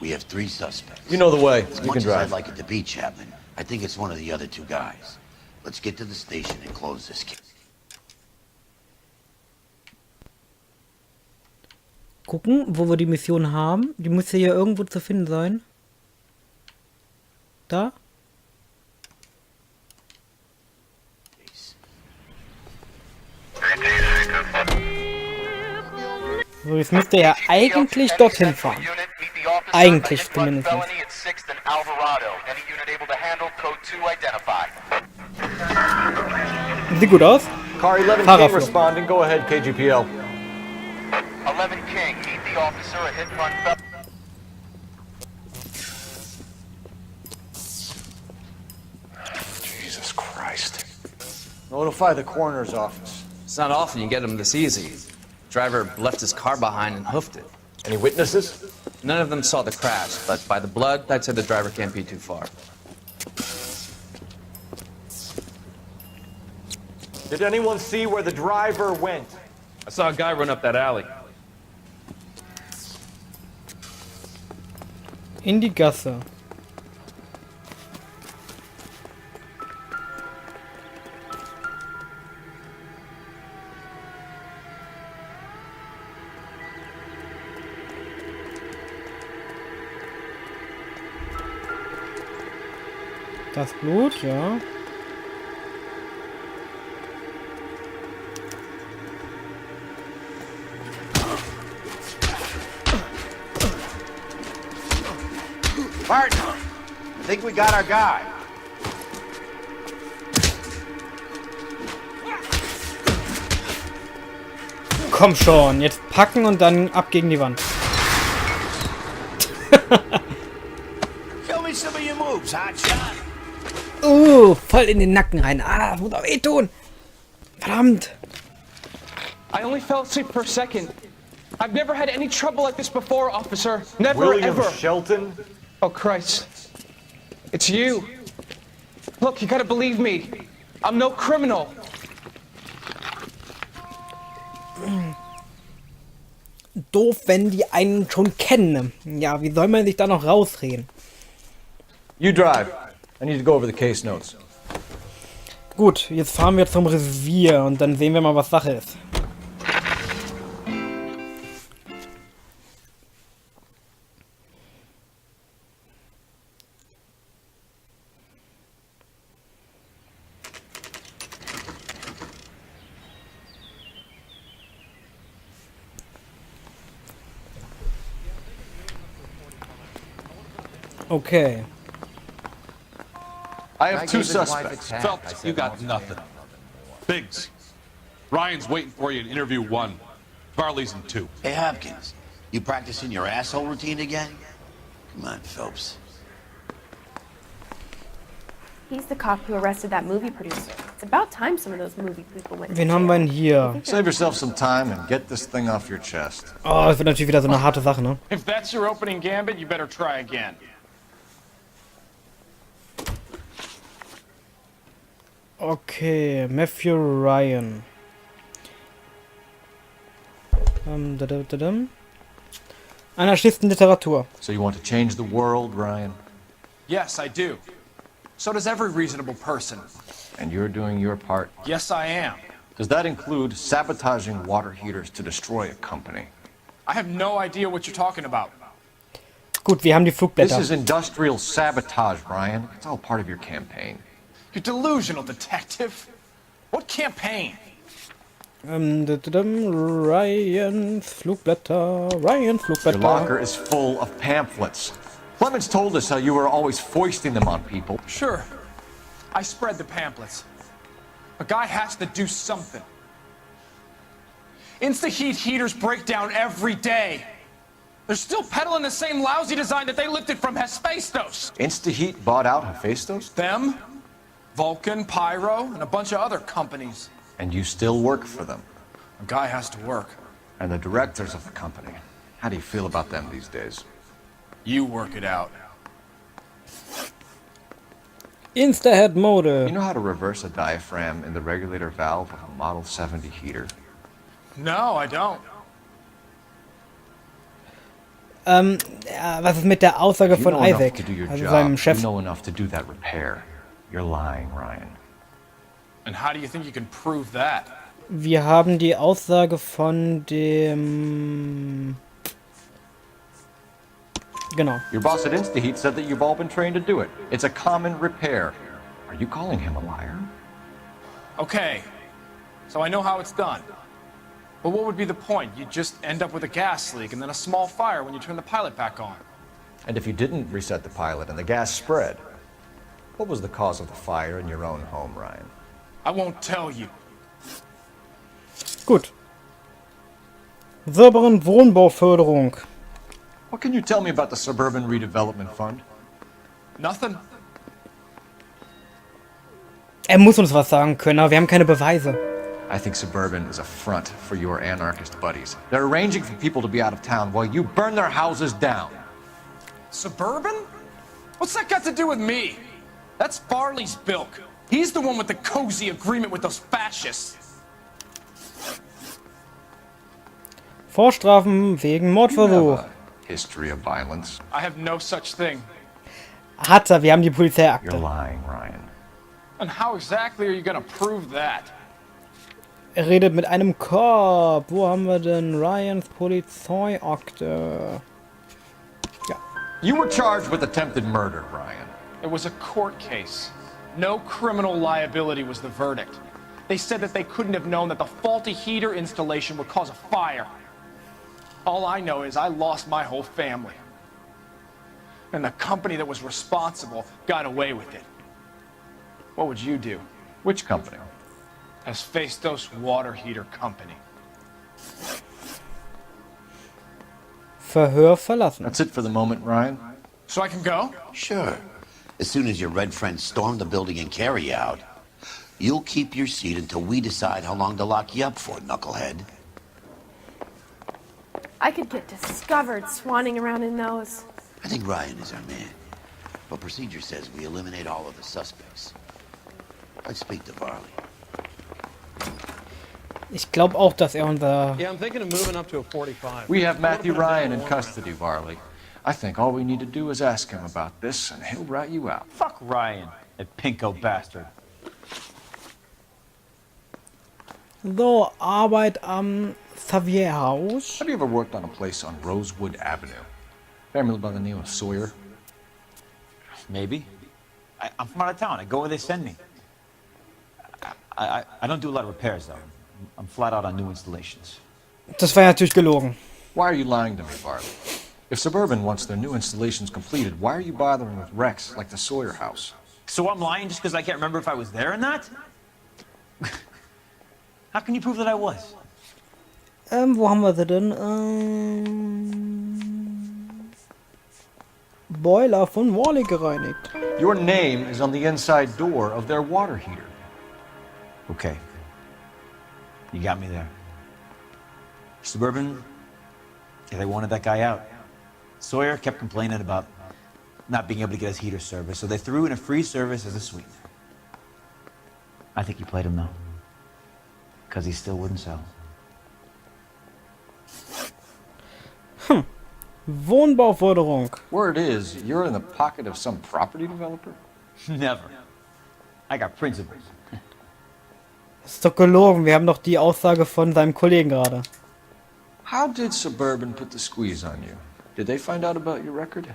We have 3 suspects. You know the way. As You much can as drive. I'd like it to be Chapman, I think it's one of the other 2 guys. Let's get to the station and close this case. Gucken, wo wir die Mission haben. Die müsste hier irgendwo zu finden sein. Da? So, jetzt müsste er eigentlich dorthin fahren. Eigentlich zumindest. Sieht gut aus. Car 11 King responding. Go ahead, KGPL. 11 King, meet the officer, a hit run fell. Jesus Christ. Notify the coroner's office. It's not often you get them this easy. Driver left his car behind and hoofed it. Any witnesses? None of them saw the crash, but by the blood, I'd say the driver can't be too far. Did anyone see where the driver went? I saw a guy run up that alley. In die Gasse. Das Blut, ja. Martin, I think we got our guy. Komm schon, jetzt packen und dann ab gegen die Wand. Show me some of your moves, hotshot. Voll in den Nacken rein. Ah, das muss auch wehtun. Verdammt. I only fell asleep for a second. I've never had any trouble like this before, officer. Never, William ever. Shelton? Oh, Christ. It's you. Look, you gotta believe me. I'm no criminal. Doof, wenn die einen schon kennen. Ja, wie soll man sich da noch rausreden? You drive. I need to go over the case notes. Gut, jetzt fahren wir zum Revier und dann sehen wir mal, was Sache ist. Okay. I have 2 suspects. Phelps, you got nothing. Biggs, Ryan's waiting for you in interview 1. Farley's in 2. Hey, Hopkins, you practicing your asshole routine again? Come on, Phelps. He's the cop who arrested that movie producer. It's about time some of those movie people went to Wen haben wir denn hier? Save yourself some time and get this thing off your chest. Oh, das wird natürlich wieder so eine harte Sache, ne? If that's your opening gambit, you better try again. Okay, Matthew Ryan. Anarchisten Literatur. So you want to change the world, Ryan? Yes, I do. So does every reasonable person. And you're doing your part. Yes, I am. Does that include sabotaging water heaters to destroy a company? I have no idea what you're talking about. Gut, wir haben die This Flugblätter. is industrial sabotage, Ryan. It's all part of your campaign. You're delusional, detective. What campaign? Ryan's Flugblätter. Your Ryan's Flugblätter. locker is full of pamphlets. Clemens told us how you were always foisting them on people. Sure. I spread the pamphlets. A guy has to do something. Insta-heat heaters break down every day. They're still peddling the same lousy design that they lifted from Hephaestus. Instaheat bought out Hephaestus? Them, Vulcan, Pyro, and a bunch of other companies. And you still work for them. A guy has to work. And the directors of the company. How do you feel about them these days? You work it out. Insta-Head Mode. You know how to reverse a diaphragm in the regulator valve of a Model 70 heater? No, I don't. Was ist mit der Aussage You von know enough Isaac, to do your also job. seinem You Chef? know enough to do that repair. You're lying, Ryan. And how do you think you can prove that? Wir haben die Aussage von dem... Genau. Your boss at InstaHeat said that you've all been trained to do it. It's a common repair. Are you calling him a liar? Okay, so I know how it's done. But what would be the point? You'd just end up with a gas leak and then a small fire when you turn the pilot back on. And if you didn't reset the pilot and the gas spread, what was the cause of the fire in your own home, Ryan? I won't tell you. Gut. Sauberen Wohnbauförderung. What can you tell me about the Suburban Redevelopment Fund? Nothing? Er muss uns was sagen können, aber wir haben keine Beweise. I think Suburban is a front for your anarchist buddies. They're arranging for people to be out of town while you burn their houses down. Suburban? What's that got to do with me? That's Farley's bilk. He's the one with the cozy agreement with those fascists. Vorstrafen wegen You Mordversuch. have a history of violence. I have no such thing. Hat er, wir haben die You're Polizeiakte. lying, Ryan. And how exactly are you gonna prove that? Er redet mit einem Cop. Wo haben wir denn Ryans Polizeiakte? Ja. You were charged with attempted murder, Ryan. It was a court case. No criminal liability was the verdict. They said that they couldn't have known that the faulty heater installation would cause a fire. All I know is I lost my whole family. And the company that was responsible got away with it. What would you do? Which company? Hephaestos water heater company. Verhör verlassen. That's it for the moment, Ryan. So I can go? Sure. As soon as your red friends storm the building and carry you out, you'll keep your seat until we decide how long to lock you up for, knucklehead. I could get discovered swanning around in those. I think Ryan is our man. But procedure says we eliminate all of the suspects. Let's speak to Varley. Ich glaube auch, dass er unser... Yeah, I'm thinking of moving up to a 45. We have Matthew Ryan in custody, Varley. I think all we need to do is ask him about this, and he'll rat you out. Fuck Ryan, that pinko bastard. So, Arbeit am Xavier-Haus. Have you ever worked on a place on Rosewood Avenue? Family by the name of Sawyer? Maybe. I'm from out of town. I go where they send me. I don't do a lot of repairs, though. I'm flat out on new installations. Das war ja natürlich gelogen. Why are you lying to me, Varley? If Suburban wants their new installations completed, why are you bothering with wrecks like the Sawyer house? So I'm lying just because I can't remember if I was there or not? How can you prove that I was? Wo haben wir sie denn? Boiler von Wally gereinigt. Your name is on the inside door of their water heater. Okay. You got me there. Suburban, yeah, they wanted that guy out. Sawyer kept complaining about not being able to get his heater service, so they threw in a free service as a sweetener. I think he played him, though. Because he still wouldn't sell. Wohnbauförderung. Word is, you're in the pocket of some property developer? Never. I got principles. Das ist doch gelogen. Wir haben doch die Aussage von seinem Kollegen gerade. How did Suburban put the squeeze on you? Did they find out about your record?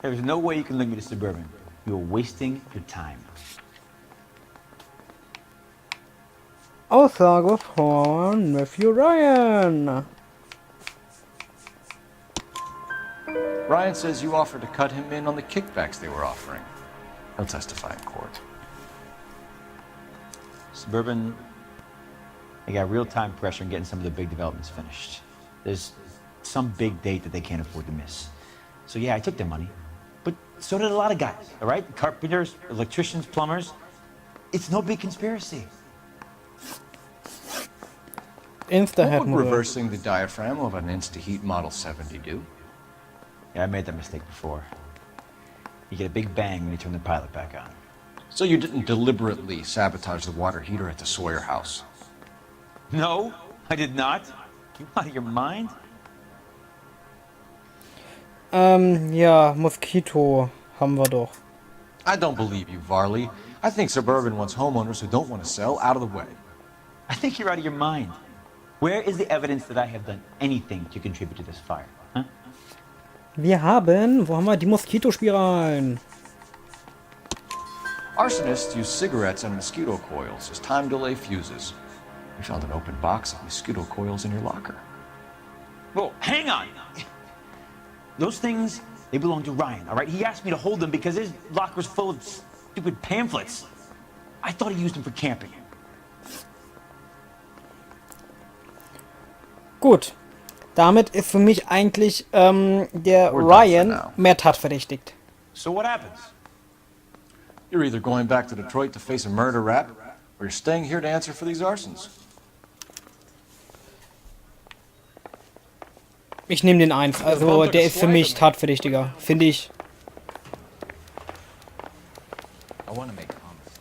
There's no way you can link me to Suburban. You're wasting your time. Aussage von Matthew Ryan. Ryan says you offered to cut him in on the kickbacks they were offering. He'll testify in court. Suburban, they got real-time pressure on getting some of the big developments finished. There's some big date that they can't afford to miss. So yeah, I took their money. But so did a lot of guys, all right? Carpenters, electricians, plumbers. It's no big conspiracy. Insta-Head What would Modell. reversing the diaphragm of an InstaHeat Model 70 do? Yeah, I made that mistake before. You get a big bang when you turn the pilot back on. So you didn't deliberately sabotage the water heater at the Sawyer house? No, I did not. You out of your mind? Ja, Moskito haben wir doch. I don't believe you, Varley. I think Suburban wants homeowners who don't want to sell out of the way. I think you're out of your mind. Where is the evidence that I have done anything to contribute to this fire? Huh? Wir haben, wo haben wir die Moskitospiralen? Arsonists use cigarettes and mosquito coils as time delay fuses. We found an open box of mosquito coils in your locker. Whoa, hang on! Those things, they belong to Ryan, all right? He asked me to hold them because his locker's full of stupid pamphlets. I thought he used them for camping. Gut. Damit ist für mich eigentlich der Ryan mehr tatverdächtigt. So what happens? You're either going back to Detroit to face a murder rap, or you're staying here to answer for these arsons. Ich nehme den 1. Also der ist für mich tatverdächtiger, finde ich. I want to make comments.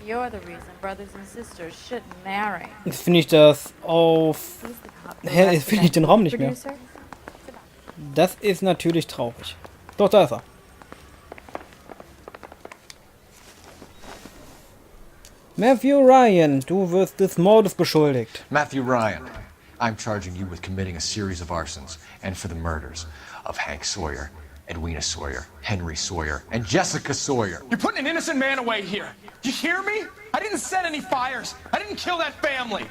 You're the reason brothers and sisters shouldn't marry. Jetzt finde ich das auf... Hä, jetzt finde ich den Raum nicht mehr. Das ist natürlich traurig. Doch, da ist er. Matthew Ryan, du wirst des Mordes beschuldigt. Matthew Ryan, I'm charging you with committing a series of arsons and for the murders of Hank Sawyer, Edwina Sawyer, Henry Sawyer, and Jessica Sawyer. You're putting an innocent man away here. You hear me? I didn't set any fires. I didn't kill that family.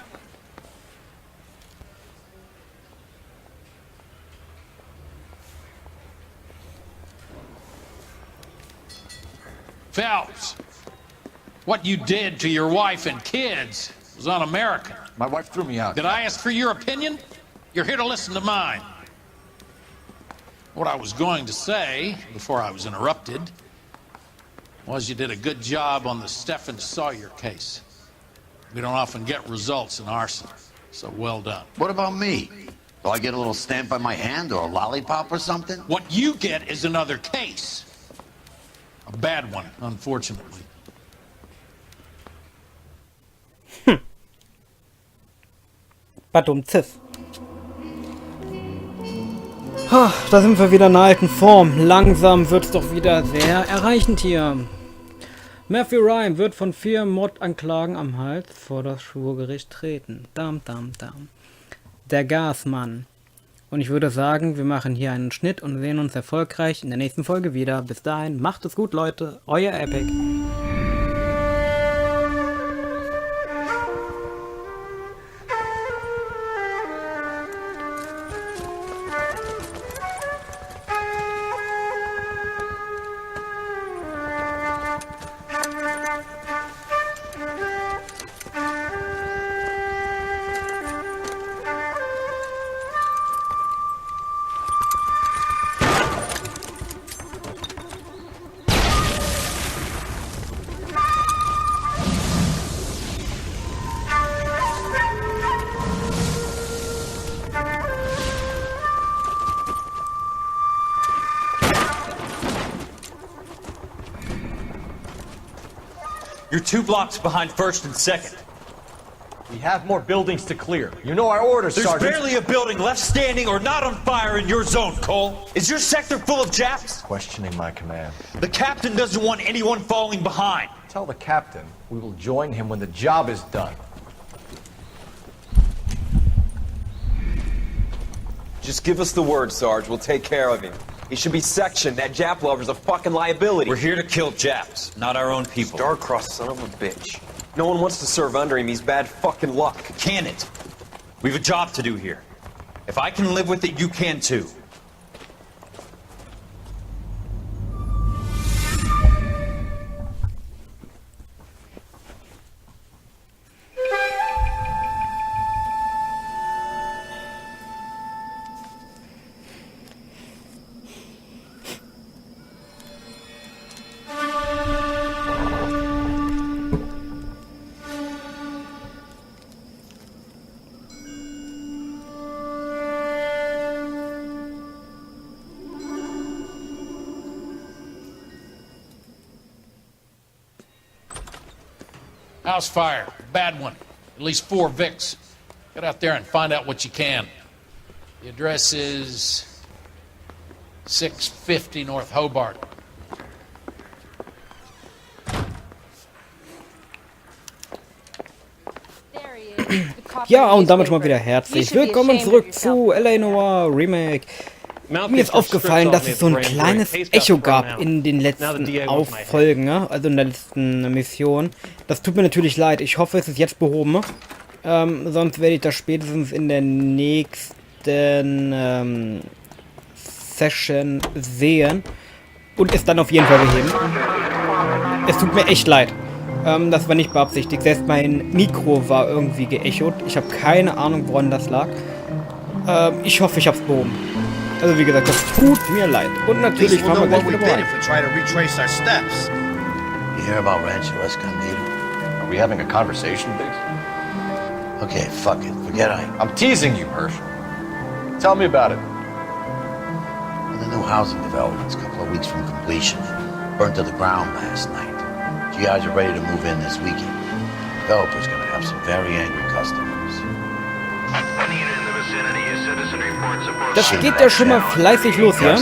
Phelps, what you did to your wife and kids was un-American. My wife threw me out. Did I ask for your opinion? You're here to listen to mine. What I was going to say, before I was interrupted, was you did a good job on the Stephen Sawyer case. We don't often get results in arson, so well done. What about me? Do I get a little stamp by my hand or a lollipop or something? What you get is another case. A bad one, unfortunately. Badum Ziff. Da sind wir wieder in der alten Form. Langsam wird's doch wieder sehr erreichend hier. Matthew Ryan wird von 4 Mordanklagen am Hals vor das Schwurgericht treten. Dam, dam, dam. Der Gasmann. Und ich würde sagen, wir machen hier einen Schnitt und sehen uns erfolgreich in der nächsten Folge wieder. Bis dahin, macht es gut, Leute. Euer Epic. You're 2 blocks behind first and second. We have more buildings to clear. You know our orders, There's Sergeant. barely a building left standing or not on fire in your zone, Cole. Is your sector full of Japs? Questioning my command. The captain doesn't want anyone falling behind. Tell the captain we will join him when the job is done. Just give us the word, Sarge. We'll take care of him. He should be sectioned. That Jap lover's a fucking liability. We're here to kill Japs, not our own people. Star-crossed son of a bitch. No one wants to serve under him. He's bad fucking luck. Can it? We have a job to do here. If I can live with it, you can too. House fire. Bad one. At least 4 Vics. Get out there and find out what you can. The address is 650 North Hobart. Ja, und damit schon mal wieder herzlich willkommen zurück zu Noire Remake. Mir ist aufgefallen, dass es so ein kleines Echo gab in den letzten Folgen, ne? Also in der letzten Mission. Das tut mir natürlich leid. Ich hoffe, es ist jetzt behoben. Sonst werde ich das spätestens in der nächsten Session sehen und es dann auf jeden Fall beheben. Es tut mir echt leid. Das war nicht beabsichtigt. Selbst mein Mikro war irgendwie geechot. Ich habe keine Ahnung, woran das lag. Ich hoffe, ich habe es behoben. Also wie gesagt, das tut mir leid. Und natürlich fahren wir gleich wieder vorbei. You hear about Rancho Escondido? Are we having a conversation, Biggs? Okay, fuck it. Forget I'm teasing you, Herschel. Tell me about it. The new housing development's a couple of weeks from completion. Burnt to the ground last night. GIs are ready to move in this weekend. Developer's gonna have some very angry customers. Das geht ja schon mal fleißig los, ja?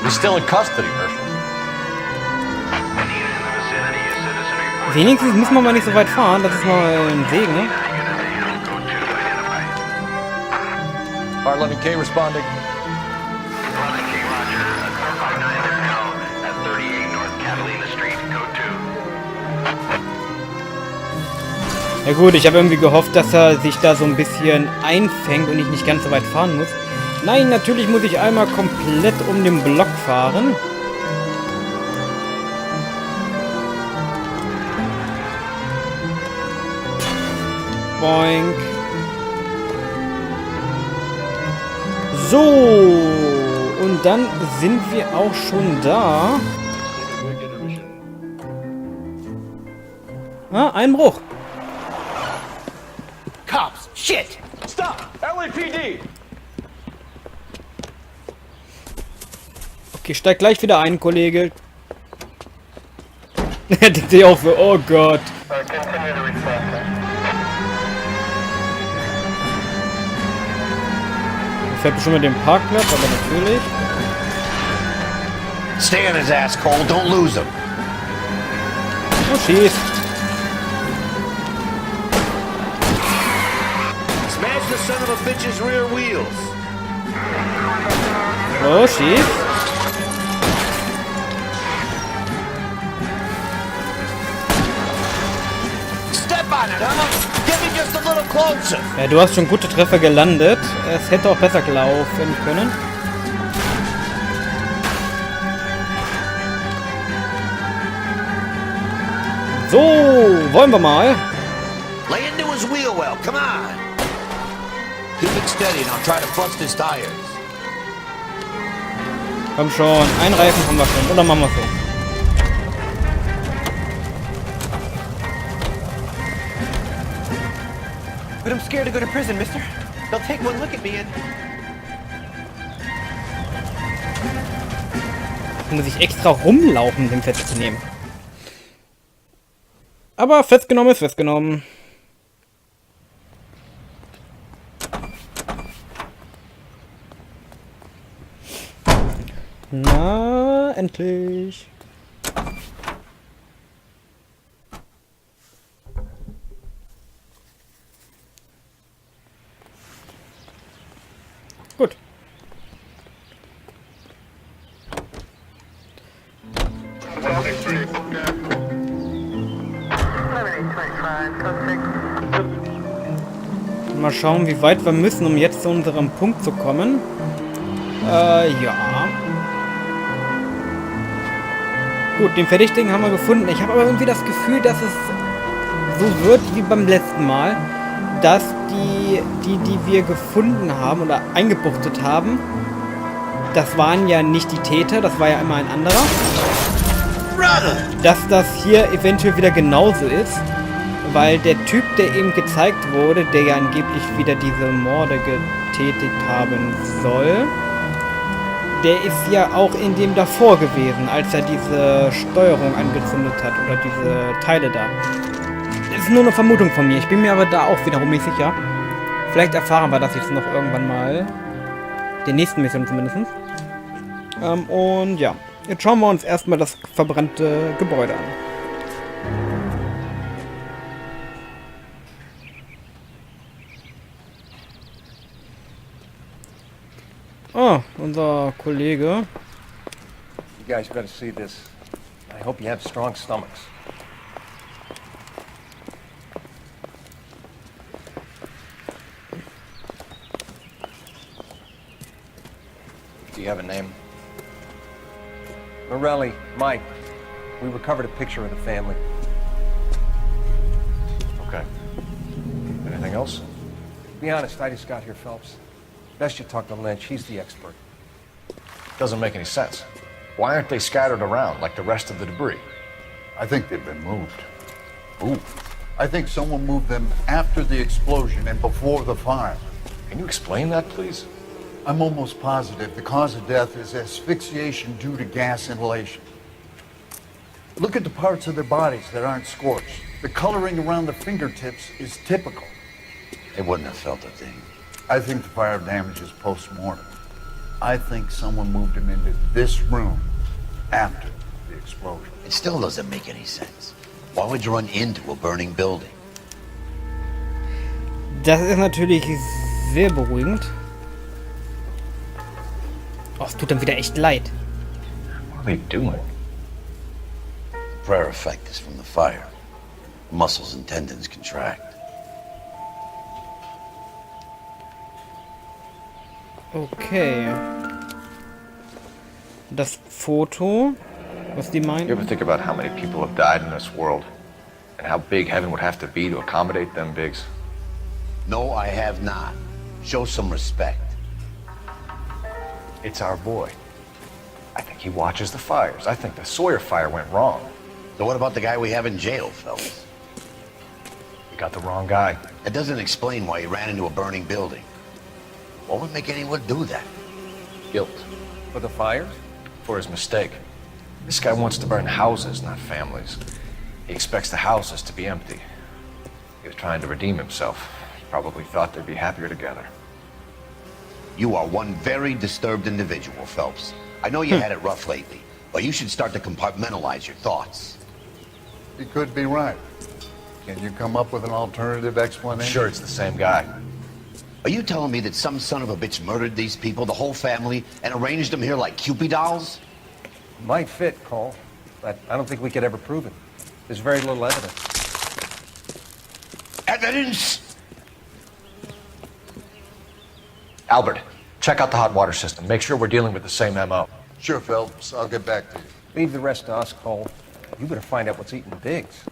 You're still in custody, Herschel. Wenigstens müssen wir mal nicht so weit fahren. Das ist mal ein Segen, ne? R11K responding. Ja gut, ich habe irgendwie gehofft, dass er sich da so ein bisschen einfängt und ich nicht ganz so weit fahren muss. Nein, natürlich muss ich einmal komplett um den Block fahren. Boink. So, und dann sind wir auch schon da. Ah, Einbruch. Cops! Shit! Stop! LAPD! Okay, steig gleich wieder ein, Kollege. Der denkt sich auch so, oh Gott. Fährt bestimmt mit dem Parkplatz, aber natürlich. Stay on his ass, Cole. Don't lose him. Oh, schieß. Smash the son of a bitch's rear wheels. Oh, schieß. Step on it, huh? Get me just a little closer. Ja, du hast schon gute Treffer gelandet. Es hätte auch besser laufen können. So, wollen wir mal. Lay into his wheel well. Come on. Keep it steady and I'll try to bust his tires. Komm schon, einen Reifen haben wir schon. Oder machen wir so. But I'm scared to go to prison, mister. They'll take one look at me and... Muss ich extra rumlaufen, um den festzunehmen. Aber festgenommen ist festgenommen. Na, endlich. Gut. Mal schauen, wie weit wir müssen, um jetzt zu unserem Punkt zu kommen. Ja. Gut, den Verdächtigen haben wir gefunden. Ich habe aber irgendwie das Gefühl, dass es so wird wie beim letzten Mal, dass die wir gefunden haben oder eingebuchtet haben, das waren ja nicht die Täter, das war ja immer ein anderer. Dass das hier eventuell wieder genauso ist, weil der Typ, der eben gezeigt wurde, der ja angeblich wieder diese Morde getätigt haben soll, der ist ja auch in dem davor gewesen, als er diese Steuerung angezündet hat oder diese Teile da. Das ist nur eine Vermutung von mir. Ich bin mir aber da auch wiederum nicht sicher. Vielleicht erfahren wir das jetzt noch irgendwann mal. Den nächsten Mission zumindest. Und ja, jetzt schauen wir uns erstmal das verbrannte Gebäude an. Oh, unser Kollege. You guys gotta see this. I hope you have strong stomachs. Do you have a name? Morelli, Mike. We recovered a picture of the family. Okay. Anything else? Be honest, I just got here, Phelps. Best you talk to Lynch, he's the expert. Doesn't make any sense. Why aren't they scattered around like the rest of the debris? I think they've been moved. Ooh. I think someone moved them after the explosion and before the fire. Can you explain that, please? I'm almost positive the cause of death is asphyxiation due to gas inhalation. Look at the parts of their bodies that aren't scorched. The coloring around the fingertips is typical. They wouldn't have felt a thing. I think the fire damage is post-mortem. I think someone moved him into this room after the explosion. It still doesn't make any sense. Why would you run into a burning building? Das ist natürlich sehr beruhigend. Oh, es tut dann wieder echt leid. What are they doing? The prayer effect is from the fire. The muscles and tendons contract. Okay. Das Foto, was die meinen? You ever think about how many people have died in this world? And how big heaven would have to be to accommodate them bigs? No, I have not. Show some respect. It's our boy. I think he watches the fires. I think the Sawyer fire went wrong. So what about the guy we have in jail, fellas? We got the wrong guy. That doesn't explain why he ran into a burning building. What would make anyone do that? Guilt. For the fires? For his mistake. This guy wants to burn houses, not families. He expects the houses to be empty. He was trying to redeem himself. He probably thought they'd be happier together. You are one very disturbed individual, Phelps. I know you had it rough lately, but you should start to compartmentalize your thoughts. He could be right. Can you come up with an alternative explanation? I'm sure it's the same guy. Are you telling me that some son of a bitch murdered these people, the whole family, and arranged them here like Cupid dolls? Might fit, Cole, but I don't think we could ever prove it. There's very little evidence. Evidence? Albert, check out the hot water system. Make sure we're dealing with the same MO. Sure, Phelps. I'll get back to you. Leave the rest to us, Cole. You better find out what's eating the Biggs.